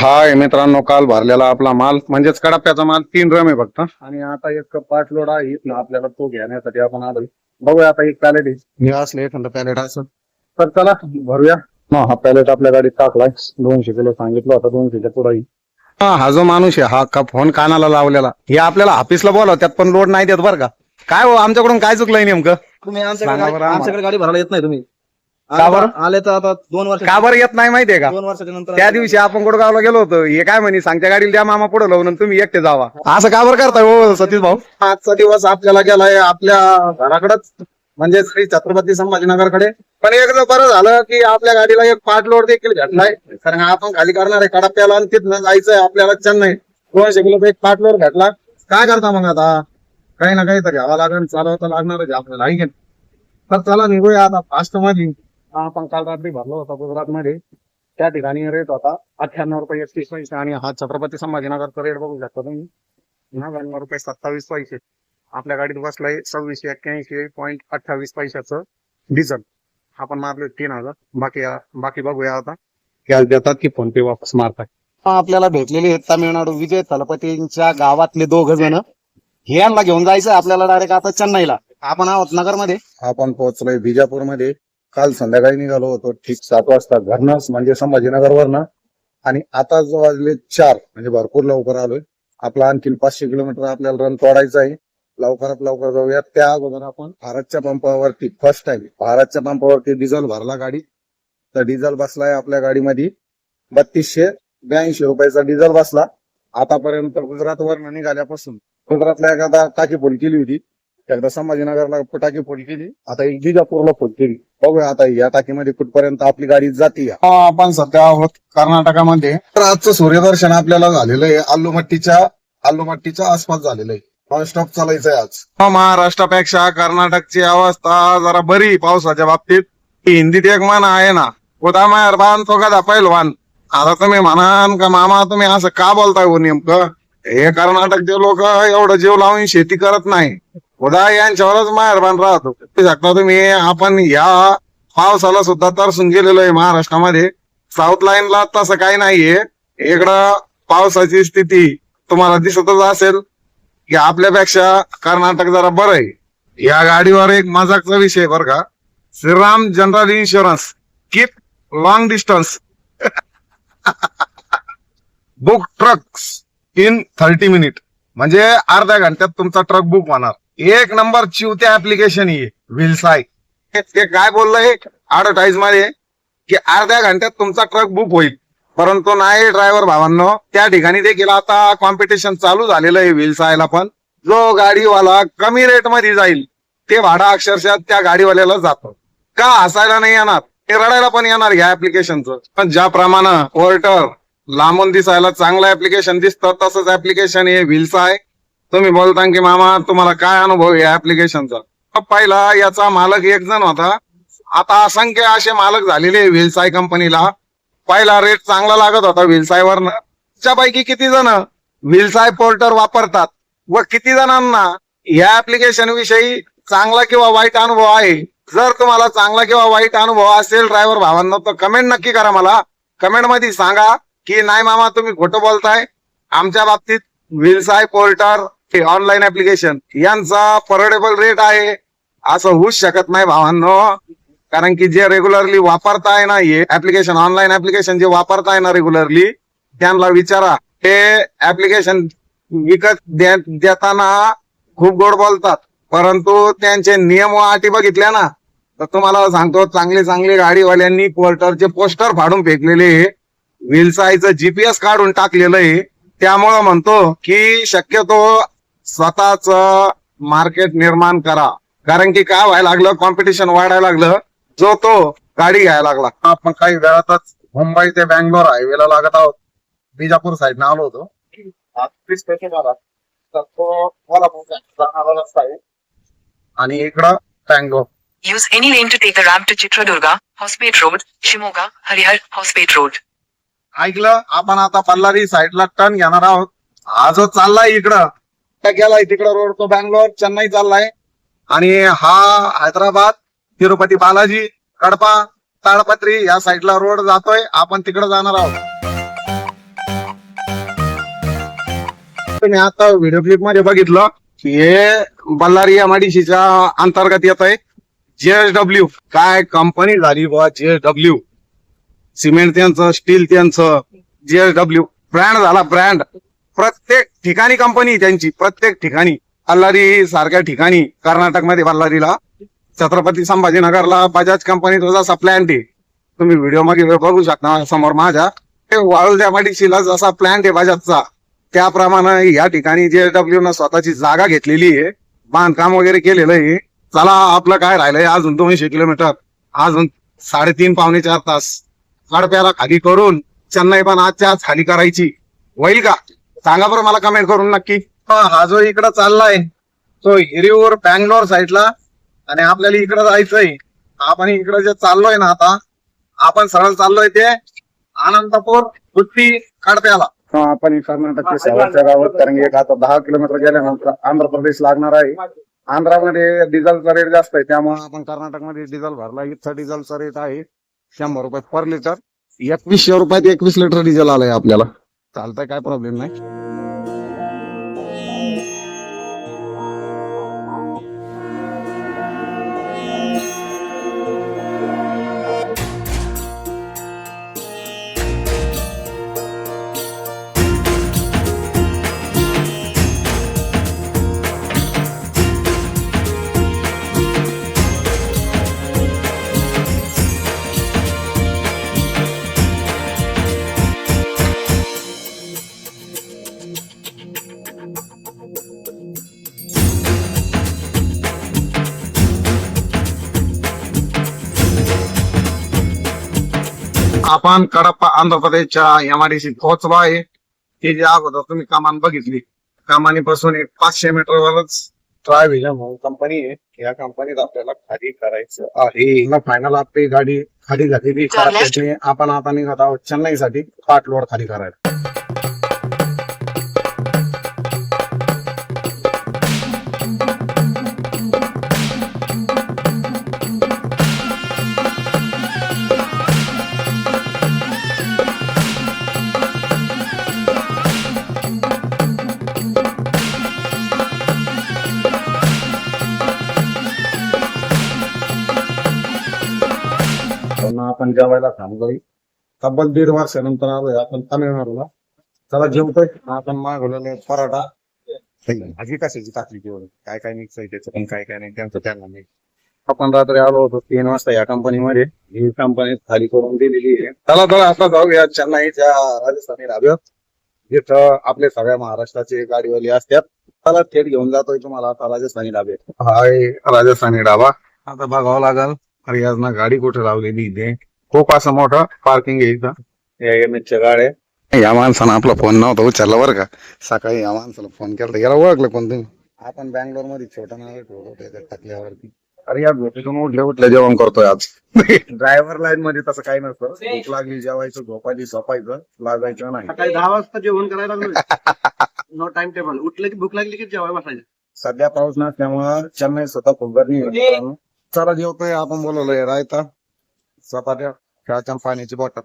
हाय मित्रांनो, काल भरलेला आपला माल म्हणजेच कडाप्याचा माल 3 ड्रम आहे फक्त. आणि आता एक पार्ट लोड आहे इथनं आपल्याला तो घेण्यासाठी आपण आलोय. बघूया आता एक पॅलेट हे असले एखादं पॅलेट असं तर चला भरूया. हा पॅलेट आपल्या गाडीत टाकलाय. 200 किलो सांगितलं होतं, 200च्या पुढे. हा जो माणूस आहे हा का फोन कानाला लावलेला, हे आपल्याला ऑफिसला बोलावत्यात पण लोड नाही देत बरं का. काय हो आमच्याकडून काय चुकलंय नेमकं? तुम्ही सांगा बरं आम्हाला. आमच्याकडे गाडी भरायला येत नाही तुम्ही. का बरं? आले तर आता 2 वर्ष का बरं येत नाही माहितीये का? 2 वर्षाच्या नंतर त्या दिवशी आपण गुडगावला गेलो होतो, हे काय म्हणे सांगत्या गाडीला द्या मामा पुढे लावून आणि तुम्ही एकटे जावा. असं का बरं करताय हो सतीश भाऊ? आजचा दिवस आपल्याला गेलाय आपल्या घराकडेच, म्हणजे श्री छत्रपती संभाजीनगरकडे. पण एकदा बरं झालं की आपल्या गाडीला एक पार्ट लोड देखील भेटलाय. कारण आपण खाली करणार आहे कडाप्याला आणि तिथनं जायचंय आपल्याला चेन्नई. 200 किलो एक पार्ट लोड भेटला. काय करता मग आता? काही ना काही तर घ्यावं लागेल, चालवता लागणारच आहे आपल्याला. ऐकेन तर चला निघूया आता फास्ट मध्ये. आपण काल रात्री भरलो होता गुजरात मध्ये. त्या ठिकाणी रेट होता 98 रुपये 31 पैसे आणि हा छत्रपती संभाजीनगरचा रेट बघू शकता तुम्ही 99 रुपये 27 पैसे. आपल्या गाडीत बसलाय 2681.28 डिझेल. आपण मारले 3000. बाकी बघूया आता कॅश देतात की फोन पे वापस मारताय. आपल्याला भेटलेले आहेत तामिळनाडू विजय थलपतींच्या गावातले 2 जण. हे यांना घेऊन जायचं आपल्याला डायरेक्ट आता चेन्नईला. आपण आहोत नगरमध्ये. आपण पोहोचलोय बिजापूरमध्ये. काल संध्याकाळी निघालो होतो ठीक 7 वाजता घरनं, म्हणजे संभाजीनगरवरनं. आणि आता जो वाजले 4 म्हणजे भरपूर लवकर आलोय. आपला आणखी 500 किलोमीटर आपल्याला रन तोडायचं आहे. लवकरात लवकर जाऊया. त्या अगोदर आपण भारतच्या पंपावरती फर्स्ट टाइम भारतच्या पंपावरती डिझेल भरला गाडी. तर डिझेल बसलाय आपल्या गाडीमध्ये 3282 रुपयाचा डिझेल बसला. आतापर्यंत गुजरातवरनं निघाल्यापासून गुजरातला एखादा टाकी फुल केली होती, एकदा संभाजीनगरला टाकी फुल केली, आता एक बिजापूरला फुल केली. बघूया आता या टाकीमध्ये कुठपर्यंत आपली गाडी जाते. आपण सध्या आहोत कर्नाटकामध्ये. तर आजचं सूर्यदर्शन आपल्याला झालेलं आहे आल्लूमट्टीच्या आसपास झालेलं आहे. नॉन स्टॉप चालायचंय आज. महाराष्ट्रापेक्षा कर्नाटकची अवस्था जरा बरी पावसाच्या बाबतीत. हिंदीत एक म्हण आहे ना, खुदा मेहरबान तो गदा पैलवान. आता तुम्ही म्हणाल का मामा तुम्ही असं का बोलताय हो नेमकं? हे कर्नाटकचे लोक एवढं जीव लावून शेती करत नाही. खुदा यांच्यावरच मेहरबान राहतो. शकता तुम्ही. आपण या पावसाला सुद्धा तरसून गेलेलो आहे महाराष्ट्रामध्ये. साऊथ लाईनला तसं काही नाहीये. इकडं पावसाची स्थिती तुम्हाला दिसतच असेल की आपल्यापेक्षा कर्नाटक जरा बरं आहे. या गाडीवर एक मजाकचा विषय बरं का, Shriram general insurance keep long distance book trucks in 30 minute. म्हणजे अर्ध्या घंट्यात तुमचा ट्रक बुक होणार. एक नंबर चिवत्या ऍप्लिकेशन ही व्हीलसाय. ते काय बोललंय ऍडव्हर्टाईज मध्ये की अर्ध्या घंट्यात तुमचा ट्रक बुक होईल. परंतु नाही ड्रायव्हर भावांनो, त्या ठिकाणी देखील आता कॉम्पिटिशन चालू झालेलं आहे व्हीलसायला पण. जो गाडीवाला कमी रेट मध्ये जाईल ते भाडं अक्षरशः त्या गाडीवाल्याला जातं. का हसायला नाही येणार, ते रडायला पण येणार या ऍप्लिकेशनचं. पण ज्याप्रमाणे पोर्टर लांबून दिसायला चांगलं ऍप्लिकेशन दिसतं, तसंच ऍप्लिकेशन हे व्हीलसाय. तुम्ही बोलता की मामा तुम्हाला काय अनुभव या ऍप्लिकेशनचा? पहिला याचा मालक एक जण होता, आता असंख्य असे मालक झालेले व्हीलसाय कंपनीला. पहिला रेट चांगला लागत होता व्हीलसायवर. त्यापैकी किती जण व्हीलसाय पोर्टर वापरतात व किती जणांना या ऍप्लिकेशन विषयी चांगला किंवा वाईट अनुभव आहे? जर तुम्हाला चांगला किंवा वाईट अनुभव असेल ड्रायव्हर भावांनो, तर कमेंट नक्की करा. मला कमेंट मध्ये सांगा की नाही मामा तुम्ही खोटं बोलताय. आमच्या बाबतीत व्हीलसाय पोर्टर हे ऑनलाईन ऍप्लिकेशन यांचा परवडेबल रेट आहे असं होऊच शकत नाही भावांनो. कारण की जे रेग्युलरली वापरताय ना हे ऍप्लिकेशन, ऑनलाईन ऍप्लिकेशन जे वापरताय ना रेग्युलरली, त्यांना विचारा. हे ऍप्लिकेशन विकत देताना खूप गोड बोलतात, परंतु त्यांचे नियम व अटी बघितल्या ना तर तुम्हाला सांगतो चांगले गाडीवाल्यांनी पोर्टरचे पोस्टर फाडून फेकलेले, व्हीलसायचं जीपीएस काढून टाकलेलं आहे. त्यामुळं म्हणतो की शक्यतो स्वतःच मार्केट निर्माण करा. कारण की काय व्हायला लागलं, कॉम्पिटिशन वाढायला लागलं, जो तो गाडी घ्यायला लागला. आपण काही वेळातच मुंबई ते बँगलोर हायवेला लागत आहोत. बिजापूर साईडनं आलो होतो. 30 पैसे झाला तर तो मला जाणारा रस्ता आहे. आणि इकडं Bangalore. Use any lane to take the ramp to Chitradurga, Hospet Road, Shimoga, Harihar, Hospet Road. ऐकलं? आपण आता बल्लारी साईडला टर्न घेणार आहोत. हा जो चाललाय इकडं गेलाय तिकडं रोड तो बँगलोर चेन्नई चाललाय. आणि हा हैदराबाद तिरुपती बालाजी कडपा ताडपत्री या साईडला रोड जातोय. आपण तिकडे जाणार आहोत. मी आता व्हिडिओ क्लिप मध्ये बघितलं की हे बल्लारी एमआयडीसीच्या अंतर्गत येत आहे JSW. काय कंपनी झाली बा JSW. सिमेंट त्यांचं, स्टील त्यांचं, JSW ब्रँड झाला ब्रँड. प्रत्येक ठिकाणी कंपनी त्यांची, प्रत्येक ठिकाणी. बल्लारी सारख्या ठिकाणी कर्नाटकमध्ये बल्लारीला, छत्रपती संभाजीनगरला बजाज कंपनीचा जसा प्लॅन्ट आहे तुम्ही व्हिडिओ मध्ये बघू शकता समोर माझ्या, ते वाळूज एमआयडीसीला जसा प्लॅन्ट आहे बजाजचा, त्याप्रमाणे या ठिकाणी JSW न स्वतःची जागा घेतलेली आहे, बांधकाम वगैरे केलेलं आहे. चला आपलं काय राहिलंय अजून 200 किलोमीटर, अजून 3.5-4 तास कडप्याला खाली करून चेन्नई पण आजच्या आज खाली करायची. होईल का सांगा बरं मला कमेंट करून नक्की. हा जो इकडं चाललाय तो हिरीवर बँगलोर साईडला, आणि आपल्याला इकडं जायचंय. आपण इकडं जे चाललोय ना आता, आपण सरळ चाललोय ते अनंतपूर बुट्टी कडप्याला. आपण कर्नाटकच्या शेवटच्या गावात, कारण की आता 10 किलोमीटर गेल्यानंतर आंध्र प्रदेश लागणार आहे. आंध्रामध्ये डिझेलचा रेट जास्त आहे, त्यामुळे आपण कर्नाटकमध्ये डिझेल भरला. इथं डिझेलचा रेट आहे 100 रुपये पर लिटर. 2100 रुपयात 21 लिटर डिझेल आलंय आपल्याला. चालतंय, काय प्रॉब्लेम नाही. आपण कडप्पा आंध्र प्रदेशच्या एमआयडीसी पोहोचलो आहे. हे जे अगोदर तुम्ही कमान बघितली, कमानीपासून 500 मीटरवरच ट्रायव्हिजन म्हणून कंपनी आहे. या कंपनीत आपल्याला खाली करायचं आहे. फायनल आपली गाडी खाली झालेली. आपण आता निघत आहोत चेन्नईसाठी पार्ट लोड खाली करायला. आपण जेवायला थांबलोय. तब्बल 1.5 वर्षानंतर आलोय आपण तामिळनाडूला. चला जेवतोय. आपण मागवलेले पराठा. भाजी कशाची टाकली केवळ, काय काय मिक्स आहे त्याचं पण काय काय नाही त्यांचं त्यांना नाही. आपण रात्री आलो होतो 3 वाजता या कंपनीमध्ये. ही कंपनी खाली करून दिलेली आहे. चला तर आता जाऊया चेन्नईच्या राजस्थानी धाब्यात, जिथं आपले सगळ्या महाराष्ट्राचे गाडीवाले असतात. चला थेट घेऊन जातोय तुम्हाला आता राजस्थानी धाब्यात. हाय राजस्थानी धाबा. आता बघावं लागल अरे आज ना गाडी कुठे लावलेली इथे. खूप असं मोठं पार्किंग आहे इथं. या एमएचच्या गाड्या. या माणसानं आपला फोन नव्हता उचलला बरं का. सकाळी या माणसाला फोन केला, याला ओळखलं कोण तुम्ही? आपण बँगलोर मध्ये छोटा नाव ठेवलं टाकल्यावरती. अरे या झोपेतून उठल्या जेवण करतोय आज. ड्रायव्हर लाईन मध्ये तसं काही नसतं. भूक लागली जेवायचं, झोपायची, झोपायचं, लागायचं नाही. सकाळी 10 वाजता जेवण करायला लागलो. No time table. उठलं की भूक लागली की जेवायला बसायचं. सध्या पाऊस नसल्यामुळे चेन्नई स्वतः खूप गरमी होती. चला जेवतोय. आपण बोलवलंय रायता, स्वतःच्या खेळाच्या पाण्याची बॉटल.